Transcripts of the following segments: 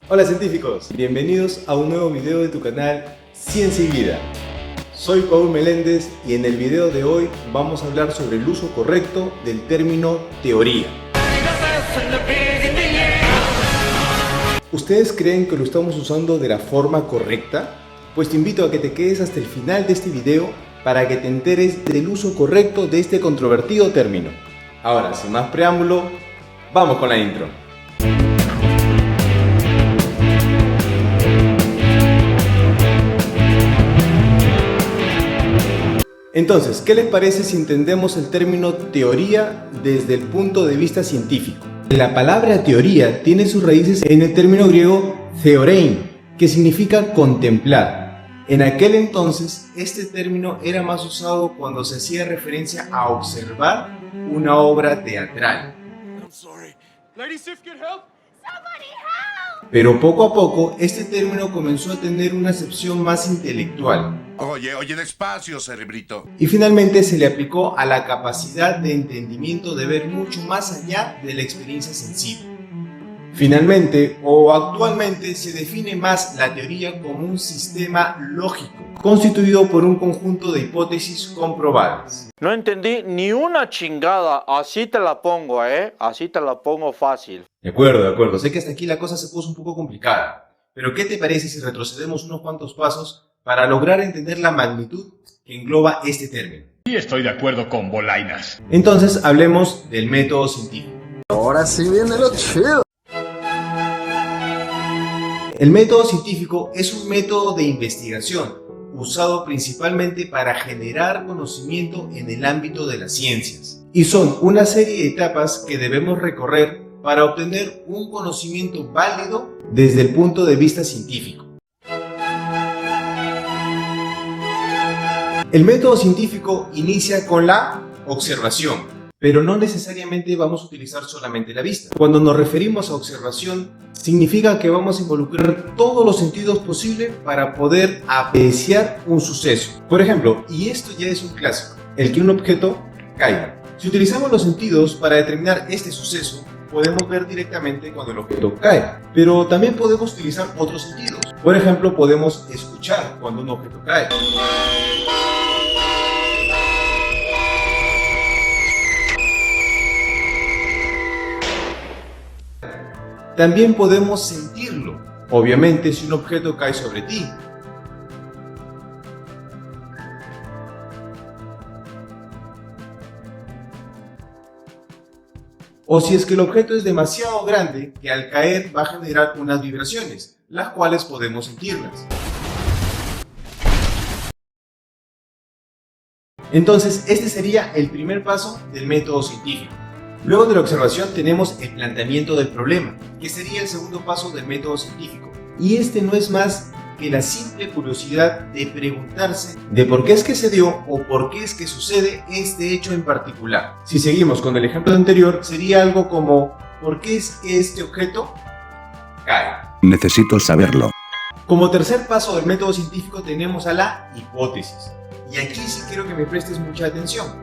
Hola científicos, bienvenidos a un nuevo video de tu canal Ciencia y Vida. Soy Paul Meléndez y en el video de hoy vamos a hablar sobre el uso correcto del término teoría. ¿Ustedes creen que lo estamos usando de la forma correcta? Pues te invito a que te quedes hasta el final de este video para que te enteres del uso correcto de este controvertido término. Ahora, sin más preámbulo, vamos con la intro. Entonces, ¿qué les parece si entendemos el término teoría desde el punto de vista científico? La palabra teoría tiene sus raíces en el término griego theorein, que significa contemplar. En aquel entonces, este término era más usado cuando se hacía referencia a observar una obra teatral. Pero poco a poco, este término comenzó a tener una acepción más intelectual. Oye, despacio, cerebrito. Y finalmente se le aplicó a la capacidad de entendimiento de ver mucho más allá de la experiencia sensible. Finalmente, o actualmente, se define más la teoría como un sistema lógico, constituido por un conjunto de hipótesis comprobadas. No entendí ni una chingada, así te la pongo, así te la pongo fácil. De acuerdo, sé que hasta aquí la cosa se puso un poco complicada, pero ¿qué te parece si retrocedemos unos cuantos pasos para lograr entender la magnitud que engloba este término? Sí, estoy de acuerdo con Bolainas. Entonces hablemos del método científico. Ahora sí viene lo chido. El método científico es un método de investigación usado principalmente para generar conocimiento en el ámbito de las ciencias. Y son una serie de etapas que debemos recorrer para obtener un conocimiento válido desde el punto de vista científico. El método científico inicia con la observación, pero no necesariamente vamos a utilizar solamente la vista. Cuando nos referimos a observación, significa que vamos a involucrar todos los sentidos posibles para poder apreciar un suceso. Por ejemplo, y esto ya es un clásico, el que un objeto caiga. Si utilizamos los sentidos para determinar este suceso, podemos ver directamente cuando el objeto cae, pero también podemos utilizar otros sentidos. Por ejemplo, podemos escuchar cuando un objeto cae. También podemos sentirlo, obviamente si un objeto cae sobre ti. O si es que el objeto es demasiado grande, que al caer va a generar unas vibraciones, las cuales podemos sentirlas. Entonces, este sería el primer paso del método científico. Luego de la observación tenemos el planteamiento del problema, que sería el segundo paso del método científico. Y este no es más que la simple curiosidad de preguntarse de por qué es que se dio o por qué es que sucede este hecho en particular. Si seguimos con el ejemplo anterior, sería algo como ¿por qué es que este objeto cae? Necesito saberlo. Como tercer paso del método científico tenemos a la hipótesis. Y aquí sí quiero que me prestes mucha atención.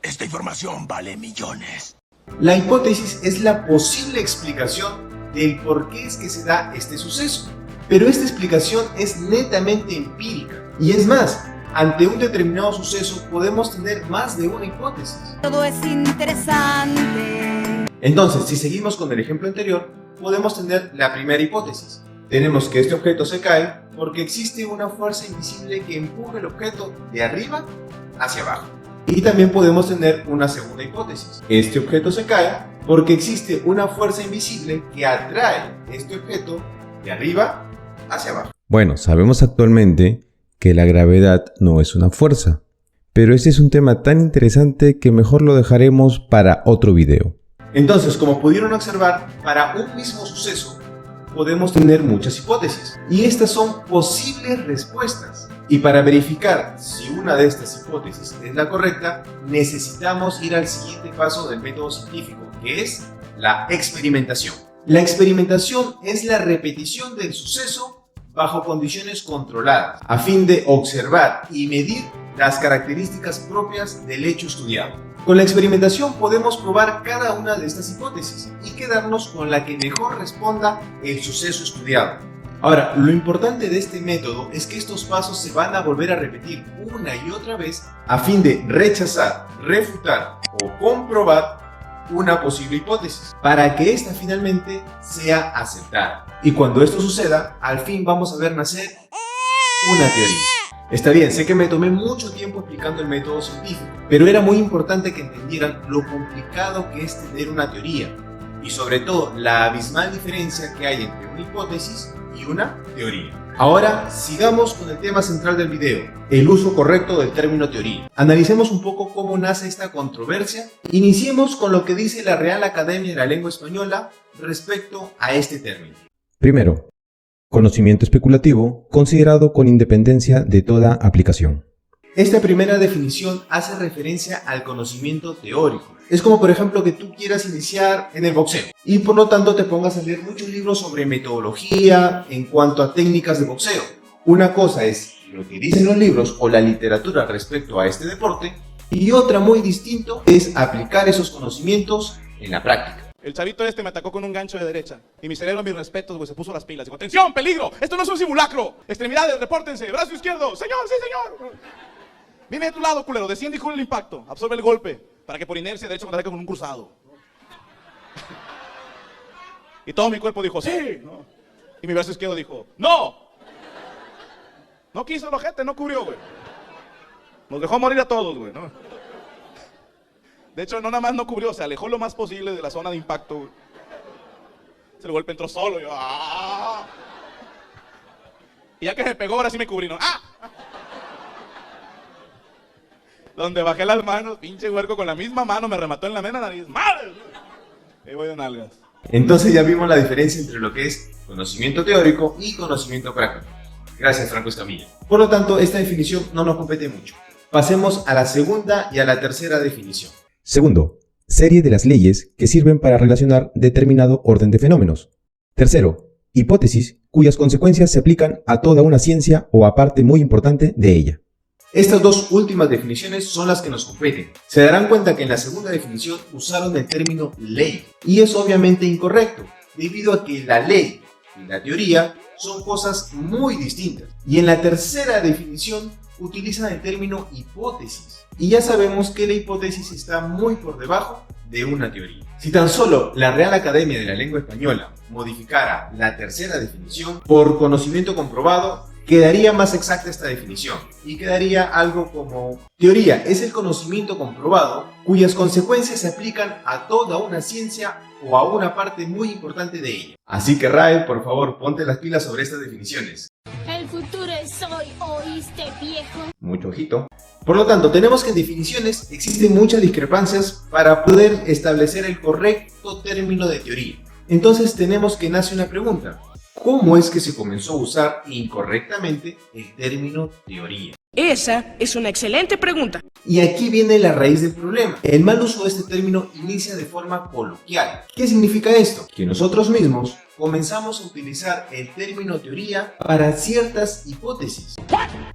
Esta información vale millones. La hipótesis es la posible explicación del por qué es que se da este suceso. Pero esta explicación es netamente empírica. Y es más, ante un determinado suceso podemos tener más de una hipótesis. Todo es interesante. Entonces, si seguimos con el ejemplo anterior, podemos tener la primera hipótesis. Tenemos que este objeto se cae porque existe una fuerza invisible que empuja el objeto de arriba hacia abajo. Y también podemos tener una segunda hipótesis. Este objeto se cae porque existe una fuerza invisible que atrae este objeto de arriba hacia abajo. Bueno, sabemos actualmente que la gravedad no es una fuerza, pero este es un tema tan interesante que mejor lo dejaremos para otro video. Entonces, como pudieron observar, para un mismo suceso podemos tener muchas hipótesis y estas son posibles respuestas. Y para verificar si una de estas hipótesis es la correcta, necesitamos ir al siguiente paso del método científico, que es la experimentación. La experimentación es la repetición del suceso bajo condiciones controladas, a fin de observar y medir las características propias del hecho estudiado. Con la experimentación podemos probar cada una de estas hipótesis y quedarnos con la que mejor responda el suceso estudiado. Ahora, lo importante de este método es que estos pasos se van a volver a repetir una y otra vez a fin de rechazar, refutar o comprobar una posible hipótesis para que ésta finalmente sea aceptada. Y cuando esto suceda, al fin vamos a ver nacer una teoría. Está bien, sé que me tomé mucho tiempo explicando el método científico, pero era muy importante que entendieran lo complicado que es tener una teoría y sobre todo la abismal diferencia que hay entre una hipótesis y una teoría. Ahora sigamos con el tema central del video, el uso correcto del término teoría. Analicemos un poco cómo nace esta controversia. Iniciemos con lo que dice la Real Academia de la Lengua Española respecto a este término. Primero, conocimiento especulativo considerado con independencia de toda aplicación. Esta primera definición hace referencia al conocimiento teórico. Es como por ejemplo que tú quieras iniciar en el boxeo y por lo tanto te pongas a leer muchos libros sobre metodología en cuanto a técnicas de boxeo. Una cosa es lo que dicen los libros o la literatura respecto a este deporte y otra muy distinto es aplicar esos conocimientos en la práctica. El chavito este me atacó con un gancho de derecha. Y mi cerebro, mis respetos, güey, se puso las pilas. Dijo, ¡atención, peligro! ¡Esto no es un simulacro! ¡Extremidades, repórtense! ¡Brazo izquierdo! ¡Señor, sí, señor! Viene de tu lado, culero. Desciende y cubre el impacto. Absorbe el golpe. Para que por inercia derecho contraataque con un cruzado. Y todo mi cuerpo dijo, ¡sí! ¿No? Y mi brazo izquierdo dijo, ¡no! No quiso el ojete, no cubrió, güey. Nos dejó morir a todos, güey, ¿no? De hecho, no nada más no cubrió, se alejó lo más posible de la zona de impacto, güey. El golpe entró solo, yo, ¡ah! Y ya que me pegó, ahora sí me cubrí, ¿no? ¡Ah! Donde bajé las manos, pinche huerco con la misma mano me remató en la mera nariz. ¡Madre! Ahí voy de nalgas. Entonces ya vimos la diferencia entre lo que es conocimiento teórico y conocimiento práctico. Gracias, Franco Escamilla. Por lo tanto, esta definición no nos compete mucho. Pasemos a la segunda y a la tercera definición. Segundo, serie de las leyes que sirven para relacionar determinado orden de fenómenos. Tercero, hipótesis cuyas consecuencias se aplican a toda una ciencia o a parte muy importante de ella. Estas dos últimas definiciones son las que nos competen. Se darán cuenta que en la segunda definición usaron el término ley, y es obviamente incorrecto, debido a que la ley y la teoría son cosas muy distintas. Y en la tercera definición utilizan el término hipótesis, y ya sabemos que la hipótesis está muy por debajo de una teoría. Si tan solo la Real Academia de la Lengua Española modificara la tercera definición por conocimiento comprobado, quedaría más exacta esta definición y quedaría algo como: teoría es el conocimiento comprobado cuyas consecuencias se aplican a toda una ciencia o a una parte muy importante de ella. Así que Rael, por favor, ponte las pilas sobre estas definiciones. El futuro es hoy, ¿oíste, viejo? Mucho ojito. Por lo tanto, tenemos que en definiciones existen muchas discrepancias para poder establecer el correcto término de teoría. Entonces tenemos que nace una pregunta: ¿cómo es que se comenzó a usar incorrectamente el término teoría? Esa es una excelente pregunta. Y aquí viene la raíz del problema. El mal uso de este término inicia de forma coloquial. ¿Qué significa esto? Que nosotros mismos comenzamos a utilizar el término teoría para ciertas hipótesis.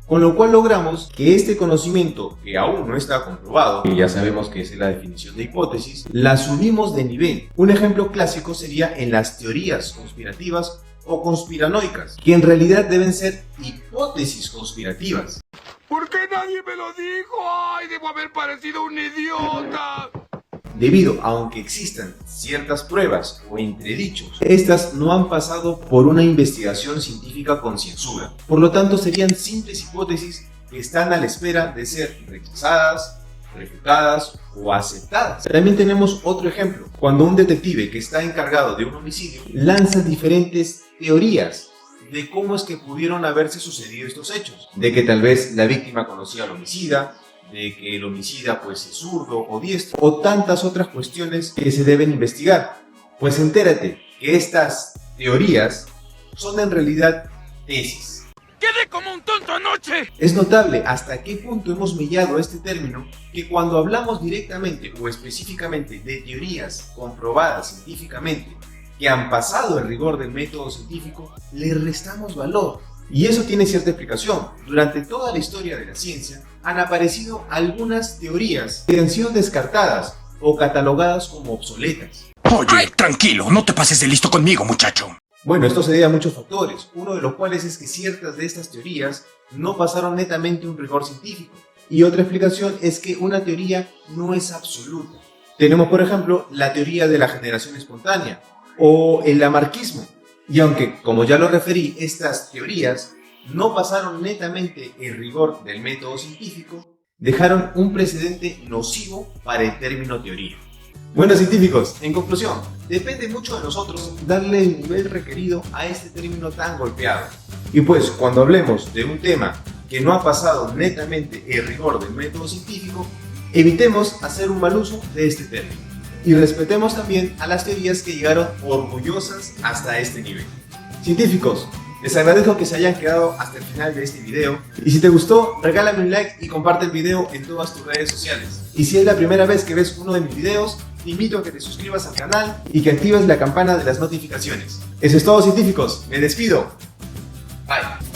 Con lo cual logramos que este conocimiento, que aún no está comprobado, que ya sabemos que es la definición de hipótesis, la subimos de nivel. Un ejemplo clásico sería en las teorías conspirativas o conspiranoicas, que en realidad deben ser hipótesis conspirativas. ¿Por qué nadie me lo dijo? ¡Ay, debo haber parecido un idiota! Debido a aunque existan ciertas pruebas o entredichos, estas no han pasado por una investigación científica concienzuda. Por lo tanto, serían simples hipótesis que están a la espera de ser rechazadas, refutadas o aceptadas. También tenemos otro ejemplo, cuando un detective que está encargado de un homicidio lanza diferentes teorías de cómo es que pudieron haberse sucedido estos hechos, de que tal vez la víctima conocía al homicida, de que el homicida pues es zurdo o diestro, o tantas otras cuestiones que se deben investigar. Pues entérate que estas teorías son en realidad tesis. ¡Quedé como un tonto anoche! Es notable hasta qué punto hemos mellado este término, que cuando hablamos directamente o específicamente de teorías comprobadas científicamente, que han pasado el rigor del método científico, le restamos valor. Y eso tiene cierta explicación. Durante toda la historia de la ciencia han aparecido algunas teorías que han sido descartadas o catalogadas como obsoletas. Oye, tranquilo, no te pases de listo conmigo, muchacho. Bueno, esto se debe a muchos factores, uno de los cuales es que ciertas de estas teorías no pasaron netamente un rigor científico. Y otra explicación es que una teoría no es absoluta. Tenemos, por ejemplo, la teoría de la generación espontánea o el lamarckismo. Y aunque, como ya lo referí, estas teorías no pasaron netamente el rigor del método científico, dejaron un precedente nocivo para el término teoría. Bueno, científicos, en conclusión, depende mucho de nosotros darle el nivel requerido a este término tan golpeado. Y pues, cuando hablemos de un tema que no ha pasado netamente el rigor del método científico, evitemos hacer un mal uso de este término. Y respetemos también a las teorías que llegaron orgullosas hasta este nivel. Científicos, les agradezco que se hayan quedado hasta el final de este video. Y si te gustó, regálame un like y comparte el video en todas tus redes sociales. Y si es la primera vez que ves uno de mis videos, te invito a que te suscribas al canal y que actives la campana de las notificaciones. Eso es todo, científicos. Me despido. Bye.